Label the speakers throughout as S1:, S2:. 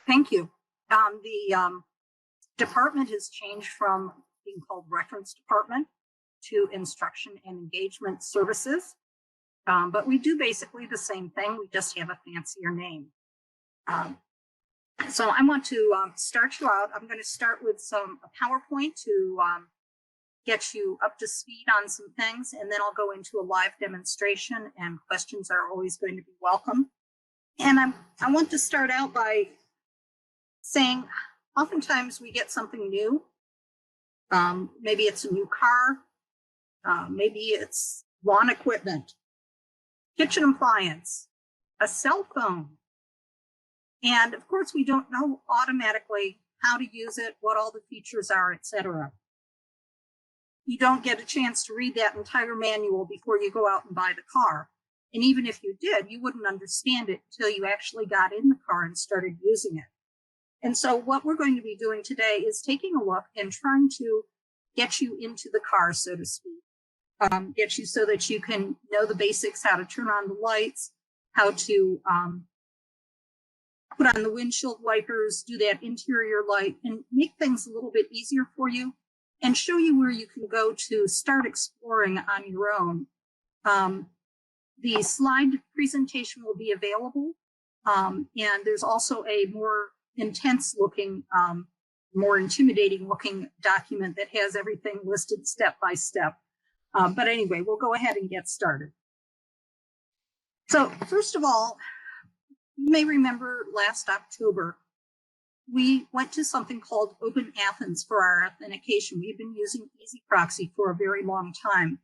S1: Thank you. The department has changed from being called reference department to instruction and engagement services. But we do basically the same thing. We just have a fancier name. So I want to start you out. I'm going to start with a PowerPoint to get you up to speed on some things, and then I'll go into a live demonstration, and questions are always going to be welcome. And I want to start out by saying, oftentimes we get something new. Maybe it's a new car, maybe it's lawn equipment, kitchen appliance, a cell phone. And of course, we don't know automatically how to use it, what all the features are, etc. You don't get a chance to read that entire manual before you go out and buy the car. And even if you did, you wouldn't understand it until you actually got in the car and started using it. And so what we're going to be doing today is taking a look and trying to get you into the car, so to speak. Get you so that you can know the basics, how to turn on the lights, how to put on the windshield wipers, do that interior light, and make things a little bit easier for you, and show you where you can go to start exploring on your own. The slide presentation will be available, and there's also a more intense looking, more intimidating looking document that has everything listed step by step. But anyway, we'll go ahead and get started. So first of all, you may remember last October, we went to something called OpenAthens for our authentication. We've been using EZproxy for a very long time.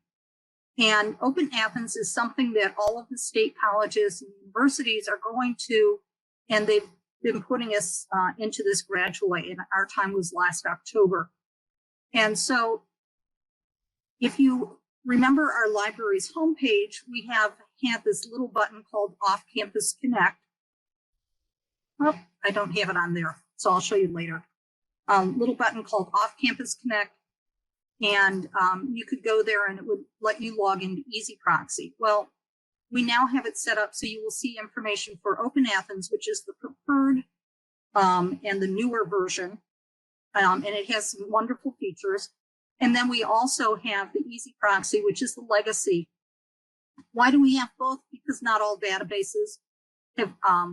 S1: And OpenAthens is something that all of the state colleges and universities are going to, and they've been putting us into this gradually, and our time was last October. And so if you remember our library's homepage, we have had this little button called Off Campus Connect. Oh, I don't have it on there, so I'll show you later. Little button called Off Campus Connect, and you could go there and it would let you log into EZproxy. Well, we now have it set up so you will see information for OpenAthens, which is the preferred and the newer version, and it has some wonderful features. And then we also have the EZproxy, which is the legacy. Why do we have both? Because not all databases have,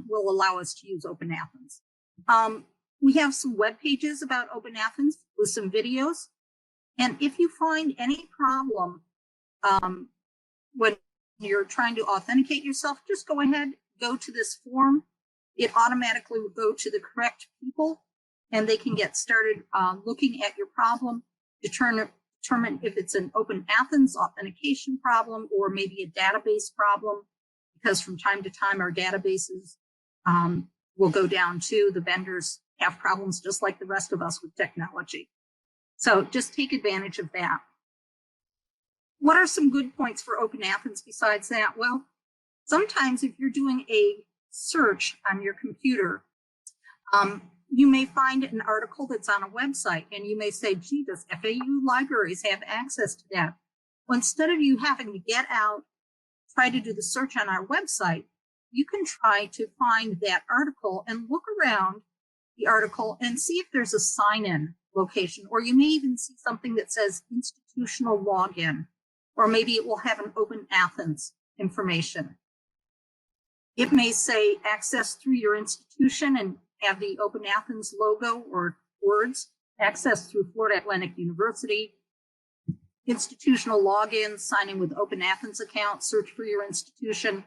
S1: will allow us to use OpenAthens. We have some web pages about OpenAthens with some videos. And if you find any problem when you're trying to authenticate yourself, just go ahead, go to this form. It automatically will go to the correct people, and they can get started looking at your problem, determine if it's an OpenAthens authentication problem or maybe a database problem, because from time to time our databases will go down too. The vendors have problems just like the rest of us with technology. So just take advantage of that. What are some good points for OpenAthens besides that? Well, sometimes if you're doing a search on your computer, you may find an article that's on a website, and you may say, gee, does FAU libraries have access to that? Well, instead of you having to get out, try to do the search on our website, you can try to find that article and look around the article and see if there's a sign-in location, or you may even see something that says institutional login, or maybe it will have an OpenAthens information. It may say access through your institution and have the OpenAthens logo or words, access through Florida Atlantic University, institutional login, sign in with OpenAthens account, search for your institution.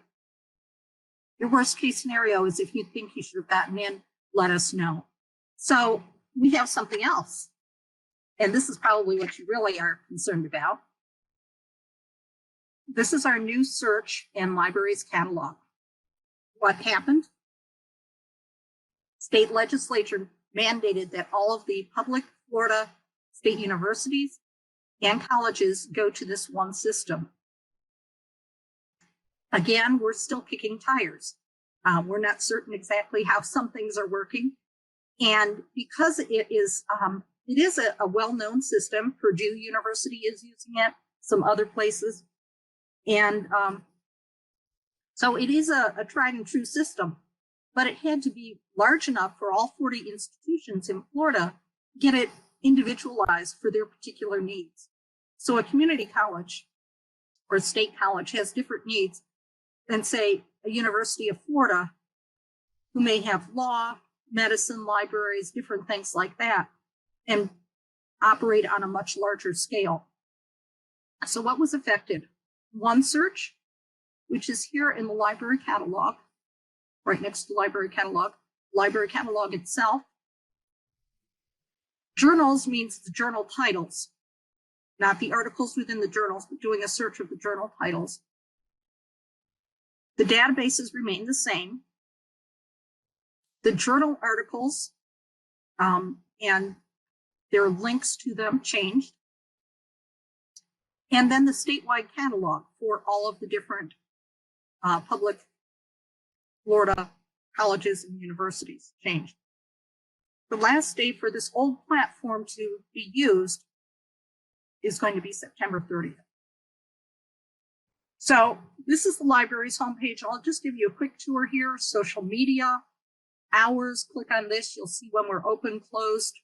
S1: Your worst case scenario is if you think you should have gotten in, let us know. So we have something else, and this is probably what you really are concerned about. This is our new search and libraries catalog. What happened? State legislature mandated that all of the public Florida state universities and colleges go to this one system. Again, we're still kicking tires. We're not certain exactly how some things are working. And because it is a well-known system, Purdue University is using it, some other places. And so it is a tried and true system. but it had to be large enough for all 40 institutions in Florida to get it individualized for their particular needs. So a community college or a state college has different needs than, say, a University of Florida, who may have law, medicine, libraries, different things like that, and operate on a much larger scale. So what was affected? OneSearch, which is here in the library catalog, right next to the library catalog itself. Journals means the journal titles, not the articles within the journals, but doing a search of the journal titles. The databases remain the same. The journal articles and their links to them changed. And then the statewide catalog for all of the different public Florida colleges and universities changed. The last day for this old platform to be used is going to be September 30th. So this is the library's homepage. I'll just give you a quick tour here. Social media, hours, click on this. You'll see when we're open, closed,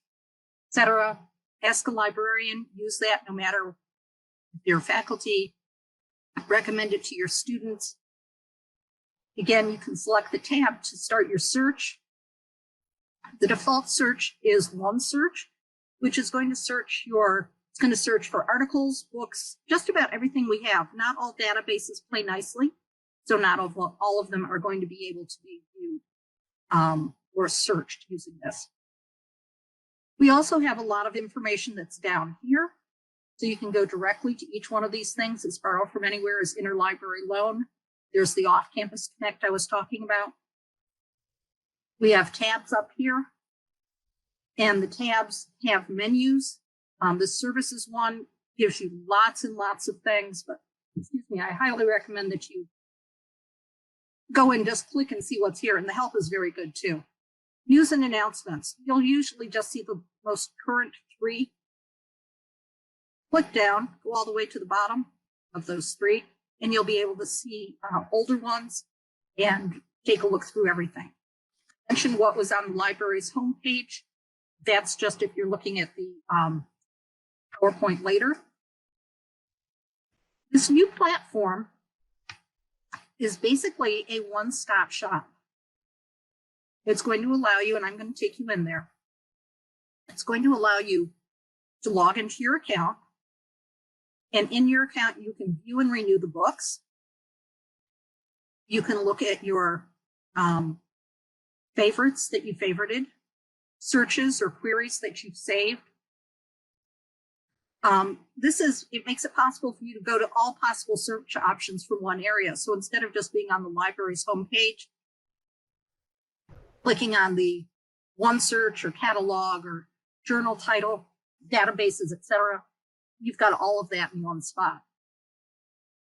S1: etc. Ask a librarian, use that no matter if you're faculty. Recommend it to your students. Again, you can select the tab to start your search. The default search is OneSearch, which is going to search for articles, books, just about everything we have. Not all databases play nicely, so not all of them are going to be able to be viewed or searched using this. We also have a lot of information that's down here, so you can go directly to each one of these things. It's Borrow From Anywhere is interlibrary loan. There's the off-campus connect I was talking about. We have tabs up here, and the tabs have menus. The services one gives you lots and lots of things, but excuse me, I highly recommend that you go and just click and see what's here, and the help is very good too. News and announcements. You'll usually just see the most current 3. Click down, go all the way to the bottom of those 3, and you'll be able to see older ones and take a look through everything. Mention what was on the library's homepage. That's just if you're looking at the PowerPoint later. This new platform is basically a one-stop shop. It's going to allow you, and I'm going to take you in there. It's going to allow you to log into your account. And in your account, you can view and renew the books. You can look at your favorites that you favorited, searches or queries that you've saved. It makes it possible for you to go to all possible search options from one area. So instead of just being on the library's homepage, clicking on the OneSearch or catalog or journal title, databases, etc., you've got all of that in one spot.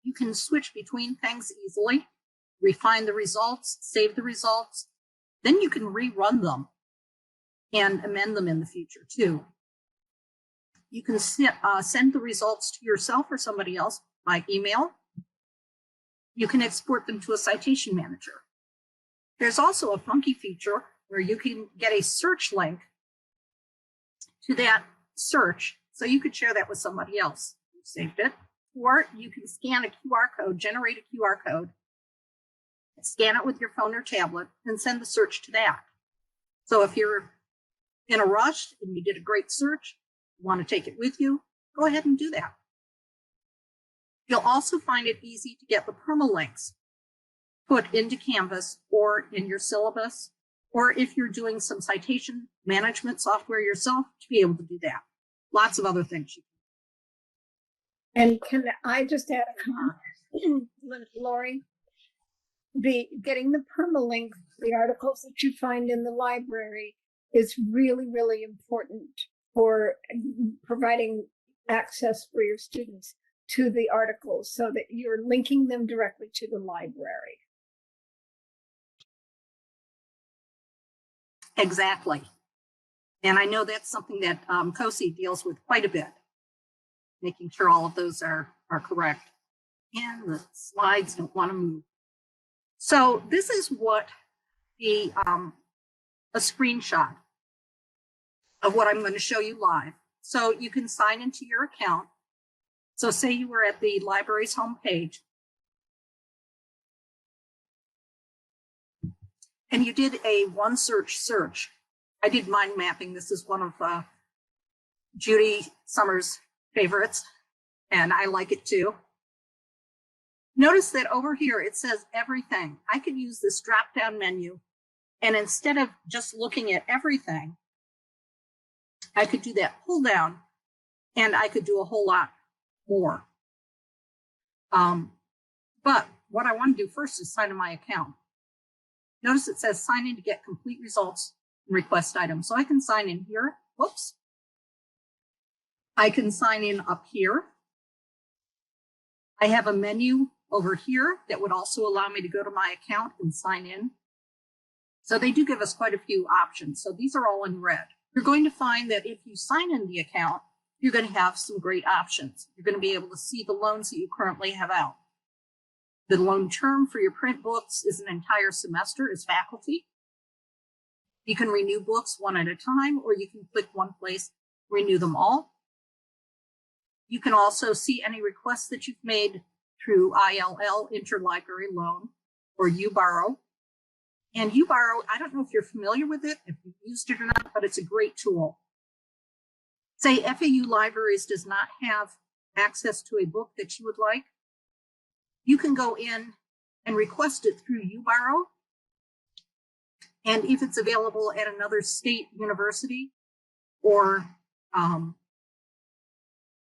S1: You can switch between things easily, refine the results, save the results. Then you can rerun them and amend them in the future too. You can send the results to yourself or somebody else by email. You can export them to a citation manager. There's also a funky feature where you can get a search link to that search, so you could share that with somebody else who saved it. Or you can scan a QR code, generate a QR code, scan it with your phone or tablet, and send the search to that. So if you're in a rush and you did a great search, you want to take it with you, go ahead and do that. You'll also find it easy to get the permalinks put into Canvas or in your syllabus, or if you're doing some citation management software yourself, to be able to do that. Lots of other things you can.
S2: And can I just add a comment, Lauri? Getting the permalink, the articles that you find in the library, is really, really important for providing access for your students to the articles so that you're linking them directly to the library.
S1: Exactly. And I know that's something that COCE deals with quite a bit, making sure all of those are correct. And the slides don't want to move. So this is what be a screenshot of what I'm going to show you live. So you can sign into your account. So say you were at the library's homepage and you did a OneSearch search. I did mind mapping. This is one of Judy Summers' favorites, and I like it too. Notice that over here it says everything. I could use this drop-down menu, and instead of just looking at everything, I could do that pull down, and I could do a whole lot more. But what I want to do first is sign in my account. Notice it says sign in to get complete results and request items. So I can sign in here. Whoops. I can sign in up here. I have a menu over here that would also allow me to go to my account and sign in. So they do give us quite a few options. So these are all in red. You're going to find that if you sign in the account, you're going to have some great options. You're going to be able to see the loans that you currently have out. The loan term for your print books is an entire semester as faculty. You can renew books one at a time, or you can click one place, renew them all. You can also see any requests that you've made through ILL, Interlibrary Loan, or UBorrow. And UBorrow, I don't know if you're familiar with it, if you've used it or not, but it's a great tool. Say FAU Libraries does not have access to a book that you would like. You can go in and request it through UBorrow. And if it's available at another state university or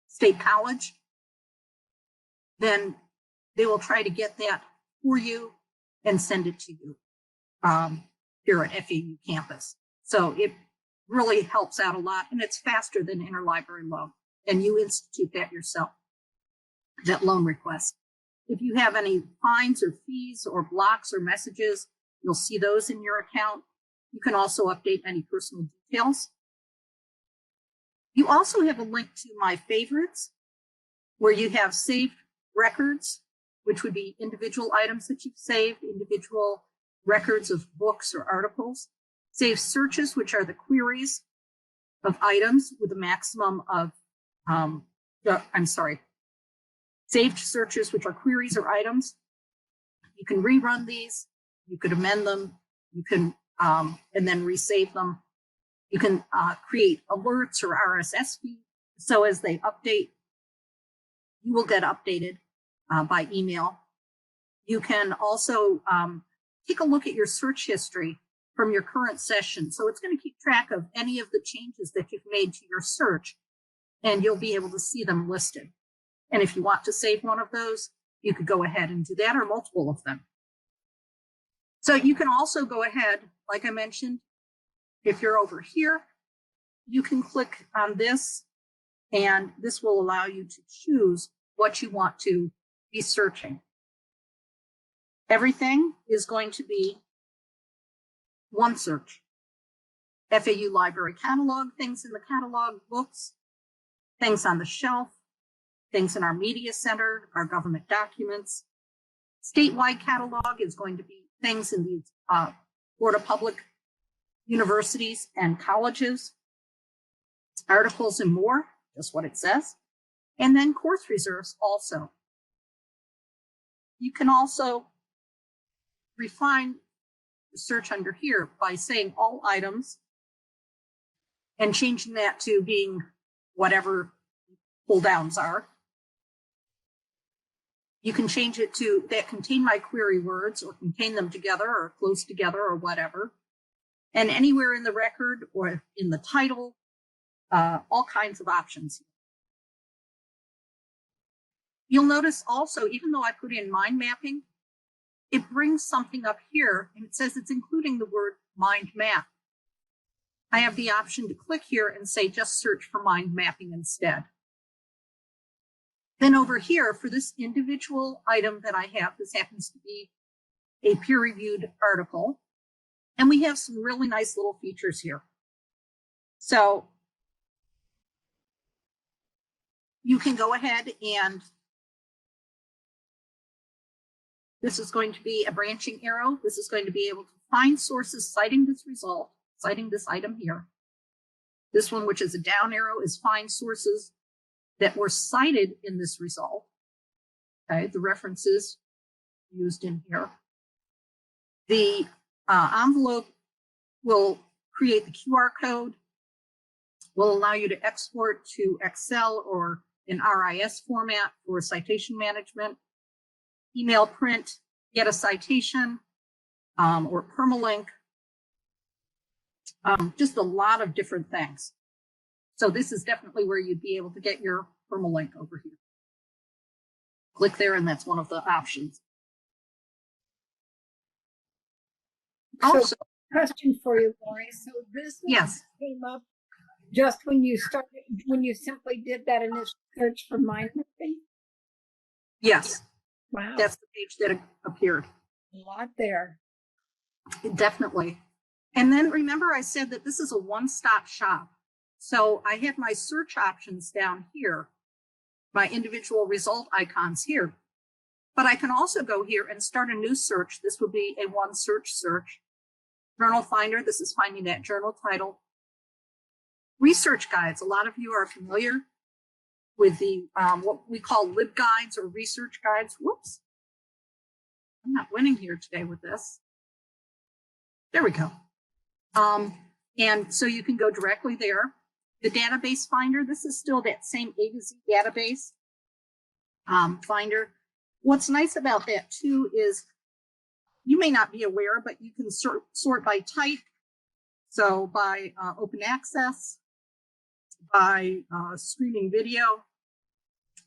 S1: state college, then they will try to get that for you and send it to you here at FAU campus. So it really helps out a lot, and it's faster than interlibrary loan, and you institute that yourself, that loan request. If you have any fines or fees or blocks or messages, you'll see those in your account. You can also update any personal details. You also have a link to my favorites, where you have saved records, which would be individual items that you've saved, individual records of books or articles. Saved searches, which are the queries of items with a maximum of, saved searches, which are queries or items. You can rerun these, you could amend them, you can, and then resave them. You can create alerts or RSS feeds. So as they update, you will get updated by email. You can also take a look at your search history from your current session. So it's going to keep track of any of the changes that you've made to your search, and you'll be able to see them listed. And if you want to save one of those, you could go ahead and do that, or multiple of them. So you can also go ahead, like I mentioned, if you're over here, you can click on this, and this will allow you to choose what you want to be searching. Everything is going to be OneSearch. FAU Library Catalog, things in the catalog, books, things on the shelf, things in our media center, our government documents. Statewide catalog is going to be things in these Florida public universities and colleges, articles and more, just what it says. And then course reserves also. You can also refine the search under here by saying all items and changing that to being whatever pull downs are. You can change it to that contain my query words, or contain them together or close together or whatever. And anywhere in the record or in the title, all kinds of options. You'll notice also, even though I put in mind mapping, it brings something up here and it says it's including the word mind map. I have the option to click here and say just search for mind mapping instead. Then over here for this individual item that I have, this happens to be a peer-reviewed article, and we have some really nice little features here. So you can go ahead, and this is going to be a branching arrow. This is going to be able to find sources citing this result, citing this item here. This one, which is a down arrow, is find sources that were cited in this result. Okay, the references used in here. The envelope will create the QR code, will allow you to export to Excel or in RIS format for citation management, email print, get a citation, or permalink, just a lot of different things. So this is definitely where you'd be able to get your permalink over here. Click there, and that's one of the options. Also,
S2: question for you, Lauri. So this came up just when you started, when you simply did that initial search for mind mapping?
S1: Yes.
S2: Wow.
S1: That's the page that appeared.
S2: A lot there.
S1: Definitely. And then remember I said that this is a one-stop shop. So I have my search options down here, my individual result icons here. But I can also go here and start a new search. This would be a OneSearch search. Journal Finder, this is finding that journal title. Research guides, a lot of you are familiar with the what we call LibGuides or research guides. Whoops, I'm not winning here today with this. There we go. And so you can go directly there. The database finder, this is still that same A to Z database finder. What's nice about that too is you may not be aware, but you can sort by type. So by open access, by streaming video,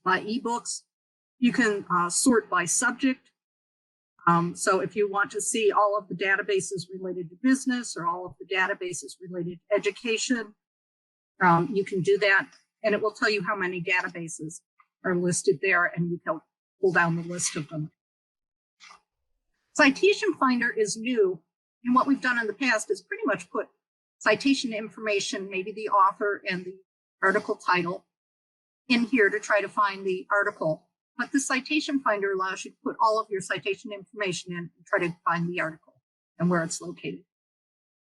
S1: by ebooks. You can sort by subject. So if you want to see all of the databases related to business or all of the databases related to education, you can do that, and it will tell you how many databases are listed there, and you can pull down the list of them. Citation Finder is new, and what we've done in the past is pretty much put citation information, maybe the author and the article title, in here to try to find the article. But the Citation Finder allows you to put all of your citation information in and try to find the article and where it's located.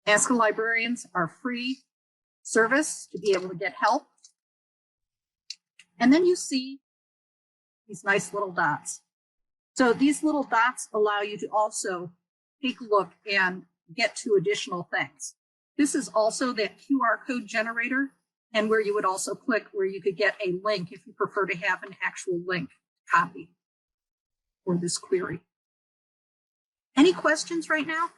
S1: Ask a Librarians are free service to be able to get help. And then you see these nice little dots. So these little dots allow you to also take a look and get to additional things. This is also that QR code generator, and where you would also click where you could get a link if you prefer to have an actual link copy for this query. Any questions right now?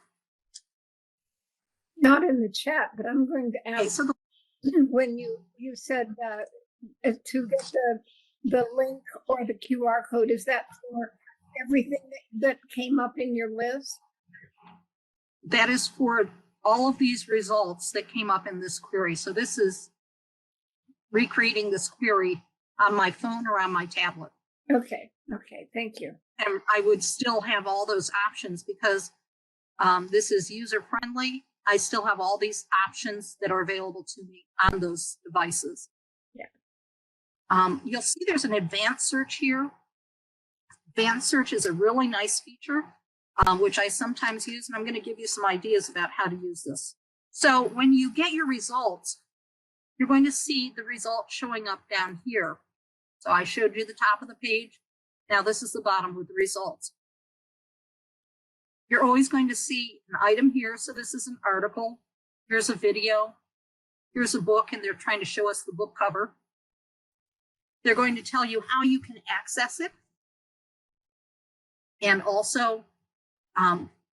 S2: Not in the chat, but I'm going to ask.
S1: Okay, so
S2: when you said to get the link or the QR code, is that for everything that came up in your list?
S1: That is for all of these results that came up in this query. So this is recreating this query on my phone or on my tablet.
S2: Okay, thank you.
S1: And I would still have all those options because this is user friendly. I still have all these options that are available to me on those devices. Yeah. You'll see there's an advanced search here. Advanced search is a really nice feature, which I sometimes use, and I'm going to give you some ideas about how to use this. So when you get your results, you're going to see the result showing up down here. So I showed you the top of the page. Now this is the bottom with the results. You're always going to see an item here. So this is an article. Here's a video. Here's a book, and they're trying to show us the book cover. They're going to tell you how you can access it. And also,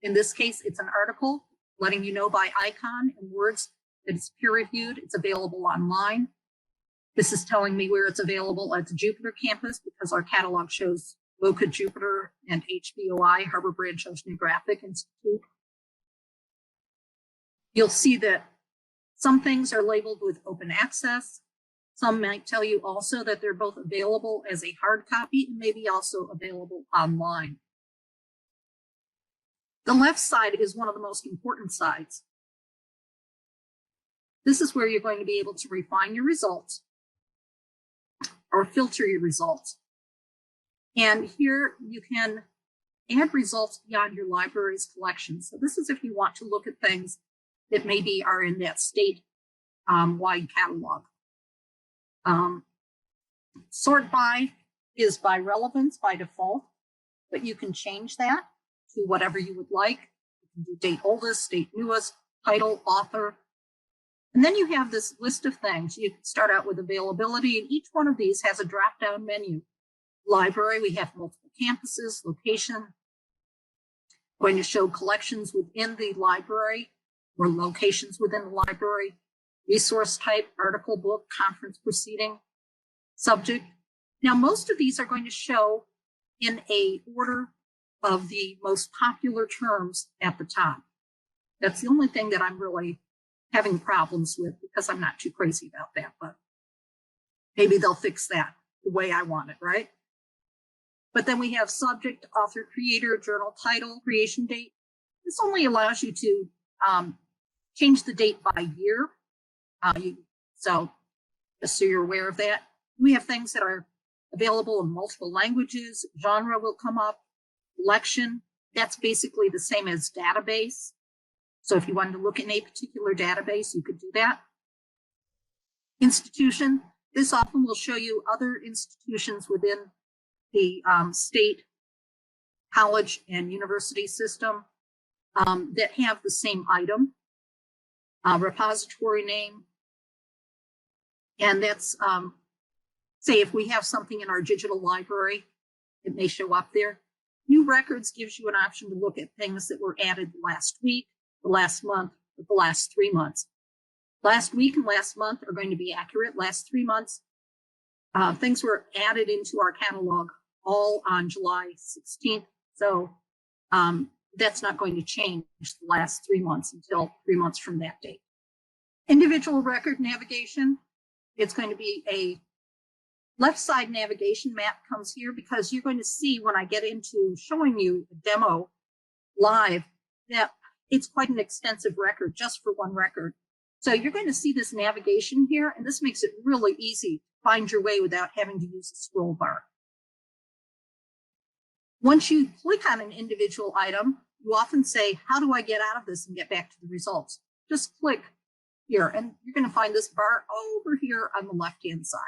S1: in this case, it's an article letting you know by icon and words that it's peer-reviewed. It's available online. This is telling me where it's available at the Jupiter campus because our catalog shows Boca Jupiter and HBOI, Harbor Branch Oceanographic Institute. You'll see that some things are labeled with open access. Some might tell you also that they're both available as a hard copy and maybe also available online. The left side is one of the most important sides. This is where you're going to be able to refine your results or filter your results. And here you can add results beyond your library's collection. So this is if you want to look at things that maybe are in that state-wide catalog. Sort by is by relevance by default, but you can change that to whatever you would like. You can do date oldest, date newest, title, author. And then you have this list of things. You can start out with availability, and each one of these has a drop-down menu. Library, we have multiple campuses, location, going to show collections within the library or locations within the library, resource type, article, book, conference proceeding, subject. Now, most of these are going to show in a order of the most popular terms at the top. That's the only thing that I'm really having problems with because I'm not too crazy about that, but maybe they'll fix that the way I want it, right? But then we have subject, author, creator, journal title, creation date. This only allows you to change the date by year. So just so you're aware of that. We have things that are available in multiple languages. Genre will come up. Collection, that's basically the same as database. So if you wanted to look in a particular database, you could do that. Institution, this often will show you other institutions within the state, college, and university system that have the same item. Repository name, and that's, say if we have something in our digital library, it may show up there. New records gives you an option to look at things that were added last week, the last month, or the last 3 months. Last week and last month are going to be accurate. Last 3 months, things were added into our catalog all on July 16th. So that's not going to change the last 3 months until 3 months from that date. Individual record navigation, it's going to be a left side navigation map comes here because you're going to see when I get into showing you a demo live that it's quite an extensive record just for one record. So you're going to see this navigation here, and this makes it really easy to find your way without having to use a scroll bar. Once you click on an individual item, you often say, how do I get out of this and get back to the results? Just click here, and you're going to find this bar over here on the left-hand side.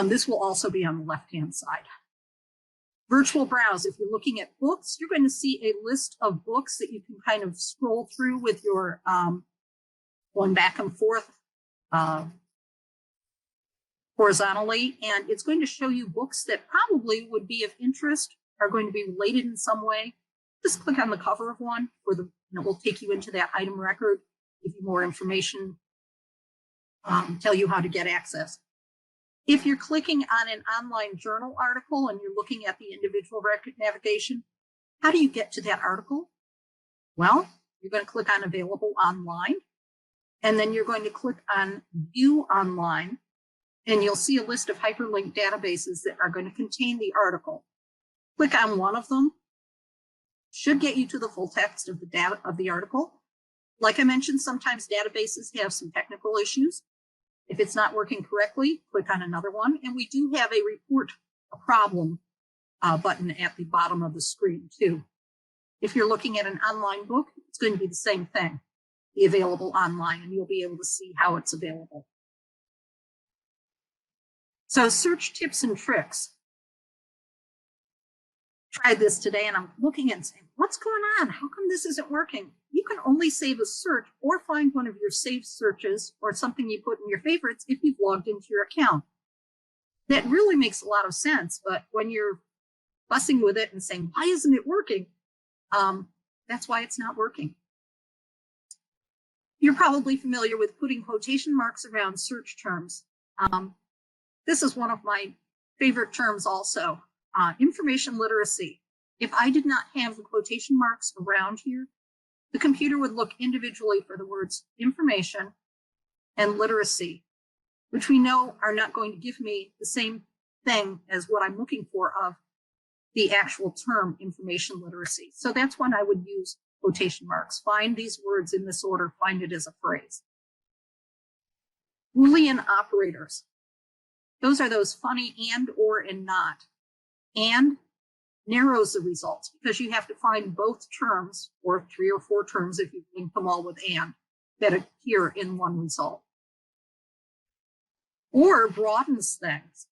S1: This will also be on the left-hand side. Virtual browse, if you're looking at books, you're going to see a list of books that you can kind of scroll through with your going back and forth horizontally, and it's going to show you books that probably would be of interest, are going to be related in some way. Just click on the cover of one, and it will take you into that item record, give you more information, tell you how to get access. If you're clicking on an online journal article and you're looking at the individual record navigation, how do you get to that article? Well, you're going to click on Available Online, and then you're going to click on View Online, and you'll see a list of hyperlinked databases that are going to contain the article. Click on one of them. Should get you to the full text of the article. Like I mentioned, sometimes databases have some technical issues. If it's not working correctly, click on another one. And we do have a report a problem button at the bottom of the screen too. If you're looking at an online book, it's going to be the same thing, be available online, and you'll be able to see how it's available. So search tips and tricks. Tried this today and I'm looking and saying, what's going on? How come this isn't working? You can only save a search or find one of your saved searches or something you put in your favorites if you've logged into your account. That really makes a lot of sense, but when you're fussing with it and saying, why isn't it working? That's why it's not working. You're probably familiar with putting quotation marks around search terms. This is one of my favorite terms also. Information literacy. If I did not have the quotation marks around here, the computer would look individually for the words information and literacy, which we know are not going to give me the same thing as what I'm looking for of the actual term information literacy. So that's when I would use quotation marks. Find these words in this order, find it as a phrase. Boolean operators. Those are those funny and, or, and not. And narrows the results because you have to find both terms, or 3 or 4 terms if you link them all with and, that appear in one result. Or broadens things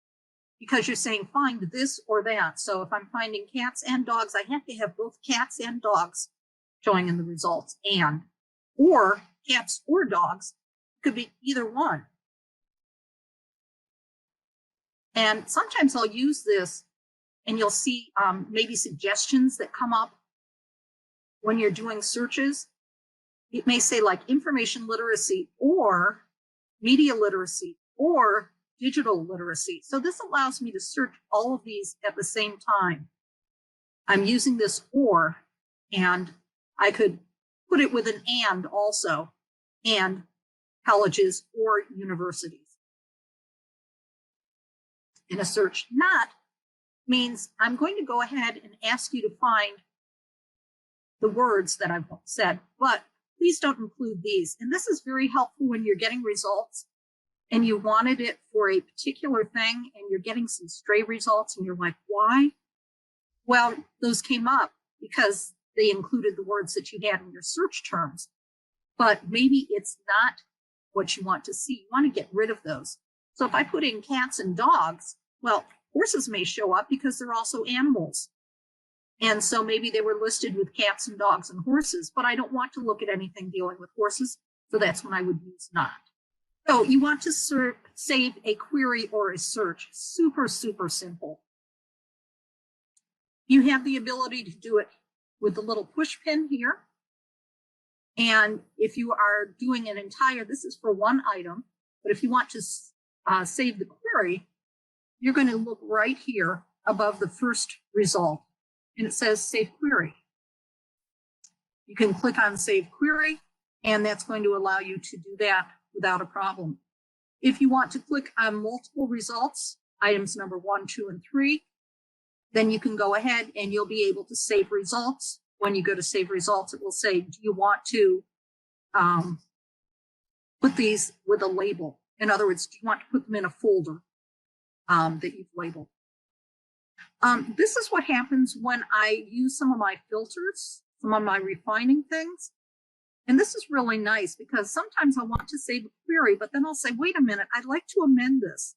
S1: because you're saying find this or that. So if I'm finding cats and dogs, I have to have both cats and dogs showing in the results, and, or cats or dogs, could be either one. And sometimes I'll use this and you'll see maybe suggestions that come up when you're doing searches. It may say like information literacy or media literacy or digital literacy. So this allows me to search all of these at the same time. I'm using this or, and I could put it with an and also, and colleges or universities. In a search not means I'm going to go ahead and ask you to find the words that I've said, but please don't include these. And this is very helpful when you're getting results and you wanted it for a particular thing and you're getting some stray results and you're like, why? Well, those came up because they included the words that you had in your search terms, but maybe it's not what you want to see. You want to get rid of those. So if I put in cats and dogs, well, horses may show up because they're also animals. And so maybe they were listed with cats and dogs and horses, but I don't want to look at anything dealing with horses. So that's when I would use not. So you want to save a query or a search. Super, super simple. You have the ability to do it with the little push pin here. And if you are doing an entire, this is for one item, but if you want to save the query, you're going to look right here above the first result, and it says Save Query. You can click on Save Query, and that's going to allow you to do that without a problem. If you want to click on multiple results, items number 1, 2, and 3, then you can go ahead and you'll be able to save results. When you go to save results, it will say, do you want to put these with a label? In other words, do you want to put them in a folder that you've labeled? This is what happens when I use some of my filters, some of my refining things. And this is really nice because sometimes I want to save a query, but then I'll say, wait a minute, I'd like to amend this.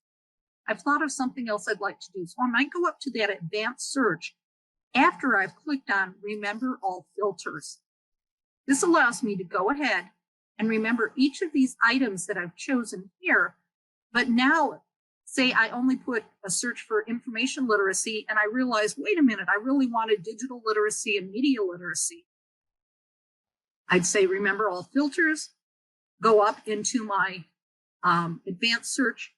S1: I've thought of something else I'd like to do. So I might go up to that advanced search after I've clicked on Remember All Filters. This allows me to go ahead and remember each of these items that I've chosen here, but now say I only put a search for information literacy and I realize, wait a minute, I really wanted digital literacy and media literacy. I'd say Remember All Filters, go up into my advanced search,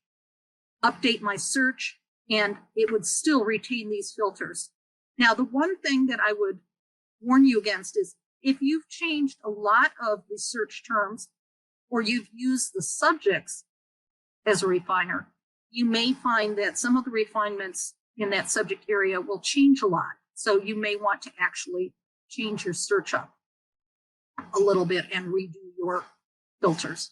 S1: update my search, and it would still retain these filters. Now, the one thing that I would warn you against is if you've changed a lot of the search terms or you've used the subjects as a refiner, you may find that some of the refinements in that subject area will change a lot. So you may want to actually change your search up a little bit and redo your filters.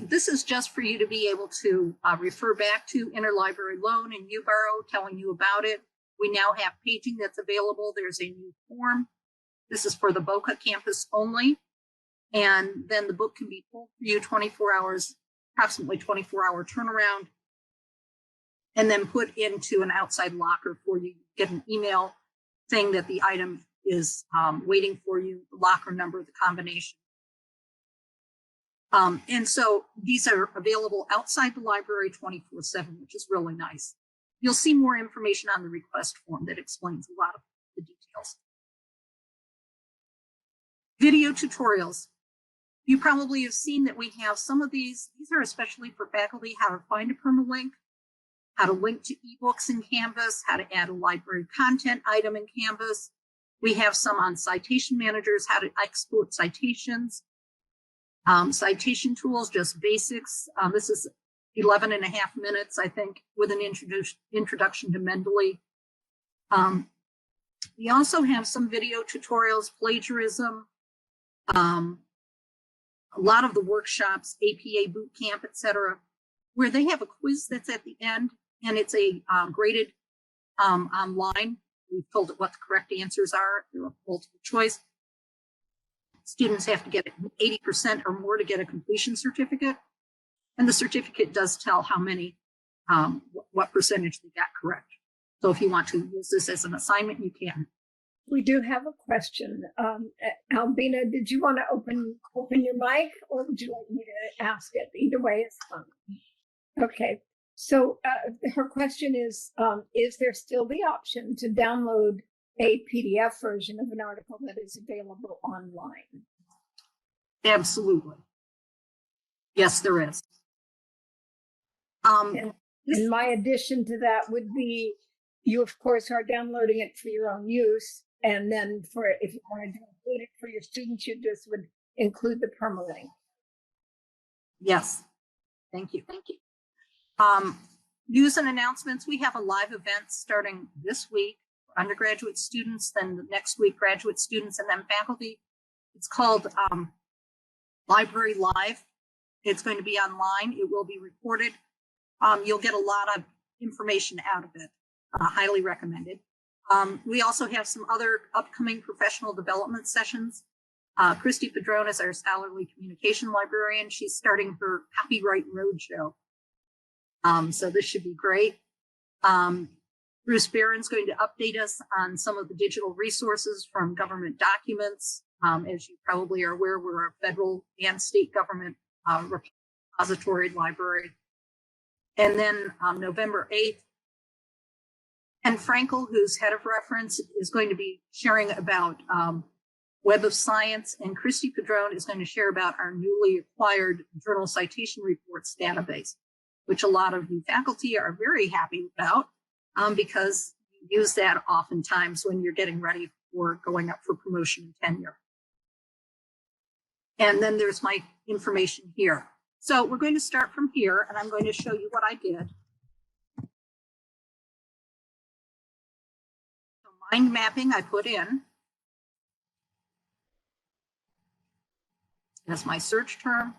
S1: This is just for you to be able to refer back to Interlibrary Loan and UBarrow telling you about it. We now have paging that's available. There's a new form. This is for the Boca campus only. And then the book can be pulled for you 24 hours, approximately 24-hour turnaround, and then put into an outside locker for you. Get an email saying that the item is waiting for you, the locker number, the combination. And so these are available outside the library 24/7, which is really nice. You'll see more information on the request form that explains a lot of the details. Video tutorials. You probably have seen that we have some of these. These are especially for faculty, how to find a permalink, how to link to ebooks in Canvas, how to add a library content item in Canvas. We have some on citation managers, how to export citations, citation tools, just basics. This is 11 and a half minutes, I think, with an introduction to Mendeley. We also have some video tutorials, plagiarism, a lot of the workshops, APA boot camp, etc., where they have a quiz that's at the end, and it's a graded online We've told it what the correct answers are. They're multiple choice. Students have to get 80% or more to get a completion certificate. And the certificate does tell how many, what percentage they got correct. So if you want to use this as an assignment, you can.
S2: We do have a question. Albina, did you want to open your mic, or would you like me to ask it? Either way is fine. Okay. So her question is there still the option to download a PDF version of an article that is available online?
S1: Absolutely. Yes, there is.
S2: And my addition to that would be, you of course are downloading it for your own use, and then if you wanted to include it for your students, you just would include the permalink.
S1: Yes. Thank you. Thank you. News and announcements. We have a live event starting this week for undergraduate students, then the next week graduate students, and then faculty. It's called Library Live. It's going to be online. It will be recorded. You'll get a lot of information out of it. Highly recommended. We also have some other upcoming professional development sessions. Christy Padron is our scholarly communication librarian. She's starting her Copyright Roadshow. So this should be great. Bruce Barron's going to update us on some of the digital resources from government documents. As you probably are aware, we're a federal and state government repository library. And then November 8th, Ken Frankel, who's head of reference, is going to be sharing about Web of Science, and Christy Padron is going to share about our newly acquired Journal Citation Reports database, which a lot of you faculty are very happy about because you use that oftentimes when you're getting ready for going up for promotion and tenure. And then there's my information here. So we're going to start from here, and I'm going to show you what I did. So mind mapping I put in as my search term.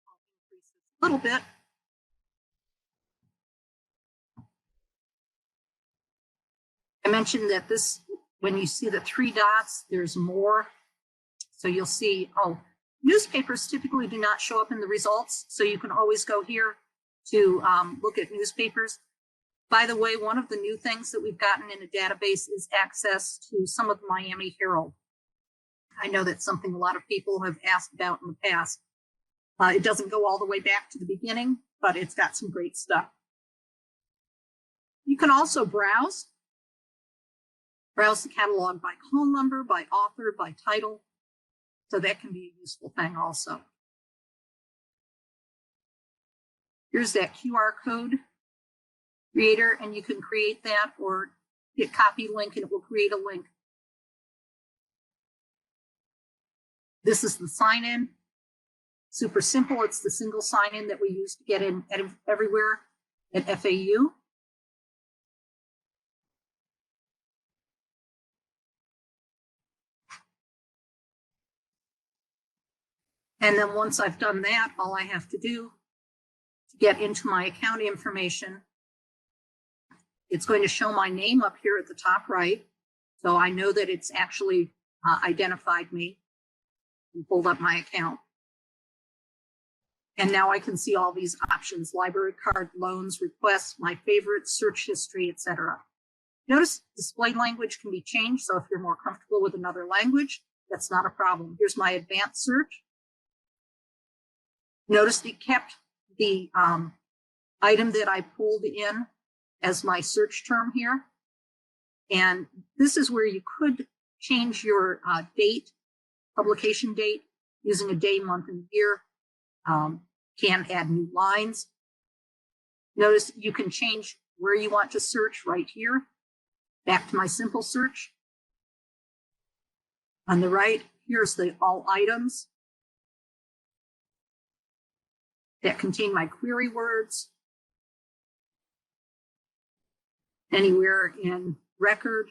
S1: I'll increase this a little bit. I mentioned that this, when you see the 3 dots, there's more. So you'll see, newspapers typically do not show up in the results, so you can always go here to look at newspapers. By the way, one of the new things that we've gotten in a database is access to some of the Miami Herald. I know that's something a lot of people have asked about in the past. It doesn't go all the way back to the beginning, but it's got some great stuff. You can also browse the catalog by call number, by author, by title. So that can be a useful thing also. Here's that QR code creator, and you can create that or hit copy link and it will create a link. This is the sign-in. Super simple. It's the single sign-in that we use to get in everywhere at FAU. And then once I've done that, all I have to do to get into my account information, it's going to show my name up here at the top right. So I know that it's actually identified me and pulled up my account. And now I can see all these options: library card, loans, requests, my favorites, search history, etc. Notice display language can be changed. So if you're more comfortable with another language, that's not a problem. Here's my advanced search. Notice it kept the item that I pulled in as my search term here. And this is where you could change your date, publication date, using a day, month, and year. Can add new lines. Notice you can change where you want to search right here. Back to my simple search. On the right, here's the all items that contain my query words. Anywhere in record.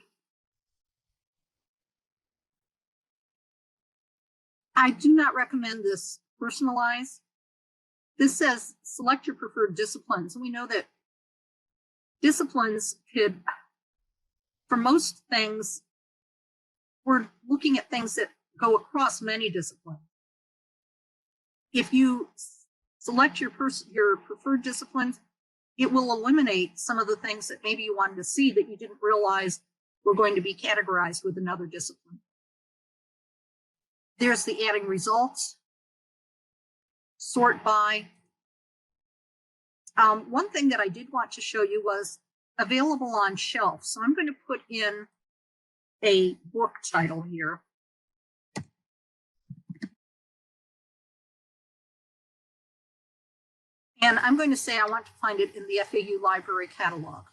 S1: I do not recommend this personalize. This says select your preferred disciplines. And we know that disciplines could for most things, we're looking at things that go across many disciplines. If you select your preferred disciplines, it will eliminate some of the things that maybe you wanted to see that you didn't realize were going to be categorized with another discipline. There's the adding results, sort by. One thing that I did want to show you was available on shelf. So I'm going to put in a book title here. And I'm going to say I want to find it in the FAU library catalog.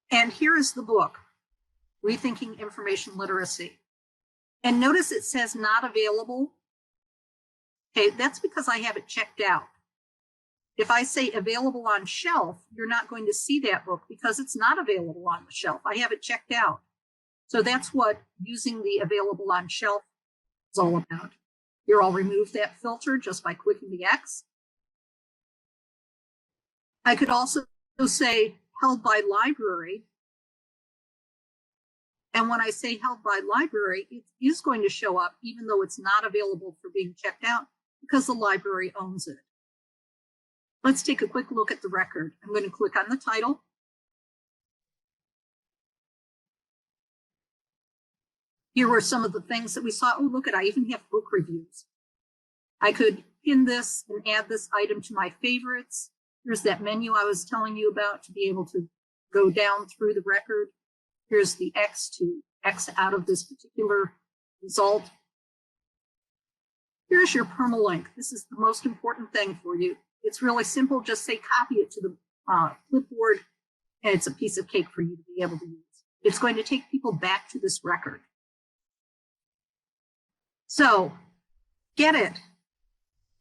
S1: And here is the book, Rethinking Information Literacy. And notice it says not available. Okay, that's because I have it checked out. If I say available on shelf, you're not going to see that book because it's not available on the shelf. I have it checked out. So that's what using the available on shelf is all about. Here, I'll remove that filter just by clicking the X. I could also say held by library. And when I say held by library, it is going to show up even though it's not available for being checked out because the library owns it. Let's take a quick look at the record. I'm going to click on the title. Here were some of the things that we saw. Oh, look at, I even have book reviews. I could pin this and add this item to my favorites. Here's that menu I was telling you about to be able to go down through the record. Here's the X to X out of this particular result. Here's your permalink. This is the most important thing for you. It's really simple. Just say copy it to the clipboard, and it's a piece of cake for you to be able to use. It's going to take people back to this record. So get it.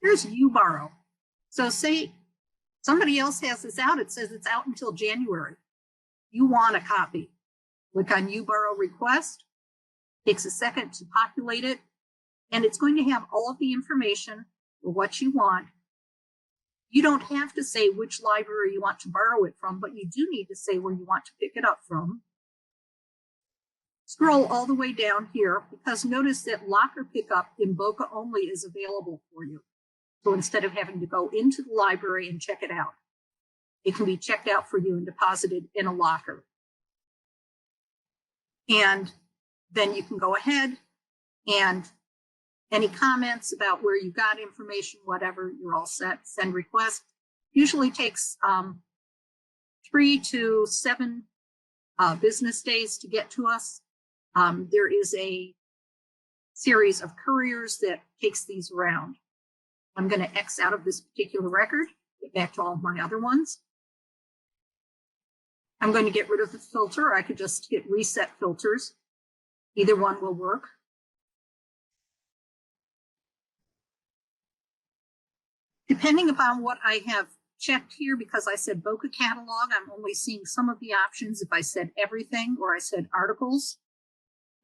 S1: Here's UBorrow. So say somebody else has this out. It says it's out until January. You want a copy. Click on UBorrow request. Takes a second to populate it. And it's going to have all of the information for what you want. You don't have to say which library you want to borrow it from, but you do need to say where you want to pick it up from. Scroll all the way down here because notice that locker pickup in Boca only is available for you. So instead of having to go into the library and check it out, it can be checked out for you and deposited in a locker. And then you can go ahead and any comments about where you got information, whatever, you're all set. Send request. Usually takes 3 to 7 business days to get to us. There is a series of couriers that takes these around. I'm going to X out of this particular record, get back to all of my other ones. I'm going to get rid of the filter. I could just hit reset filters. Either one will work. Depending upon what I have checked here, because I said Boca catalog, I'm only seeing some of the options. If I said everything or I said articles,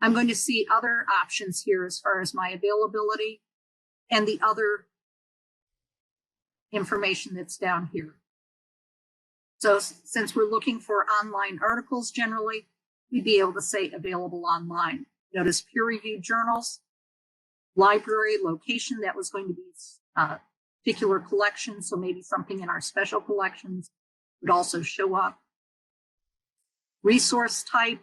S1: I'm going to see other options here as far as my availability and the other information that's down here. So since we're looking for online articles generally, we'd be able to say available online. Notice peer-reviewed journals, library, location, that was going to be particular collection, so maybe something in our special collections would also show up. Resource type.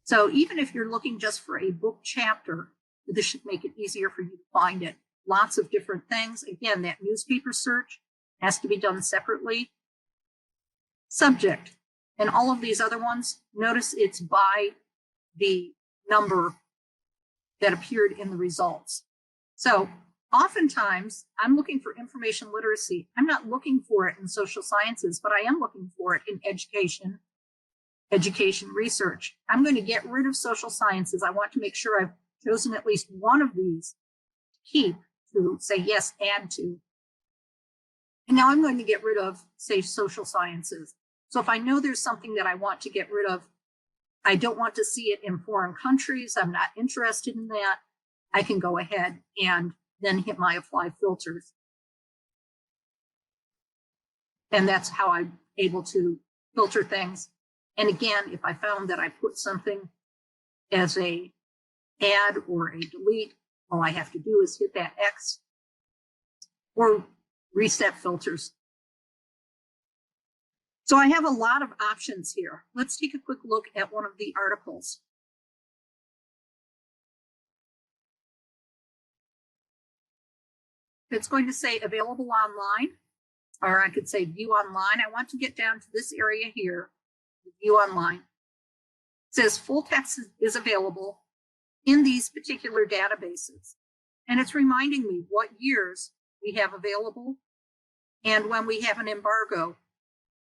S1: So even if you're looking just for a book chapter, this should make it easier for you to find it. Lots of different things. Again, that newspaper search has to be done separately. Subject, and all of these other ones, notice it's by the number that appeared in the results. So oftentimes I'm looking for information literacy. I'm not looking for it in social sciences, but I am looking for it in education research. I'm going to get rid of social sciences. I want to make sure I've chosen at least one of these to keep, to say yes, add to. And now I'm going to get rid of, say, social sciences. So if I know there's something that I want to get rid of, I don't want to see it in foreign countries, I'm not interested in that, I can go ahead and then hit my apply filters. And that's how I'm able to filter things. And again, if I found that I put something as a add or a delete, all I have to do is hit that X or reset filters. So I have a lot of options here. Let's take a quick look at one of the articles. It's going to say available online, or I could say view online. I want to get down to this area here, view online. It says full text is available in these particular databases. And it's reminding me what years we have available and when we have an embargo.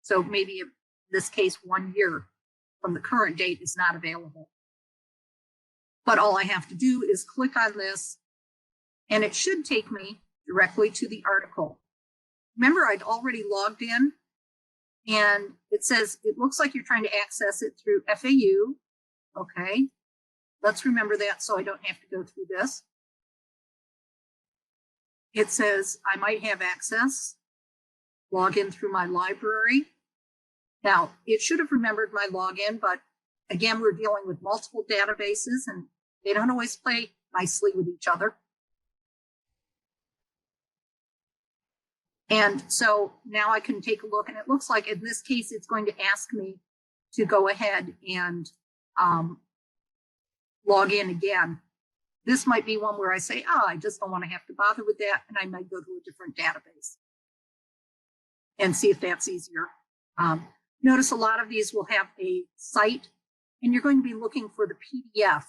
S1: So maybe in this case, 1 year from the current date is not available. But all I have to do is click on this and it should take me directly to the article. Remember, I'd already logged in and it says, it looks like you're trying to access it through FAU. Okay, let's remember that so I don't have to go through this. It says I might have access, log in through my library. Now, it should have remembered my login, but again, we're dealing with multiple databases and they don't always play nicely with each other. And so now I can take a look, and it looks like in this case, it's going to ask me to go ahead and log in again. This might be one where I say, oh, I just don't want to have to bother with that, and I might go to a different database and see if that's easier. Notice a lot of these will have a site, and you're going to be looking for the PDF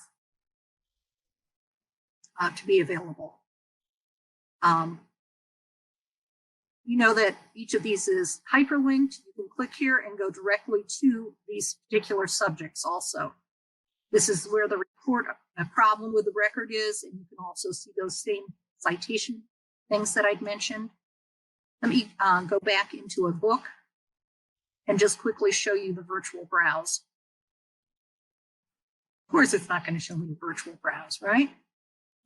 S1: to be available. You know that each of these is hyperlinked. You can click here and go directly to these particular subjects also. This is where the report, a problem with the record is, and you can also see those same citation things that I'd mentioned. Let me go back into a book and just quickly show you the virtual browse. Of course, it's not going to show me the virtual browse, right?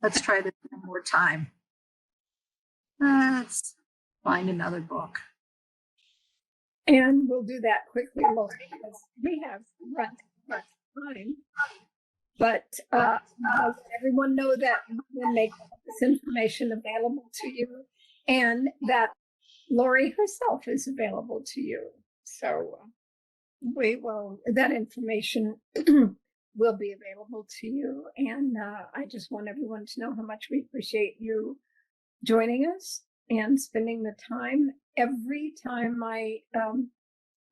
S1: Let's try this one more time. Let's find another book.
S2: And we'll do that quickly, Lauri, because we have run out of time. But everyone know that we'll make this information available to you, and that Lauri herself is available to you. So that information will be available to you. And I just want everyone to know how much we appreciate you joining us and spending the time. Every time I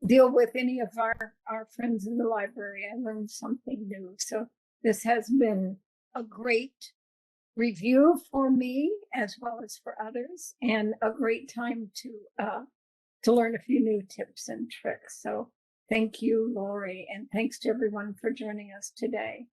S2: deal with any of our friends in the library, I learn something new. So this has been a great review for me as well as for others, and a great time to learn a few new tips and tricks. So thank you, Lauri, and thanks to everyone for joining us today.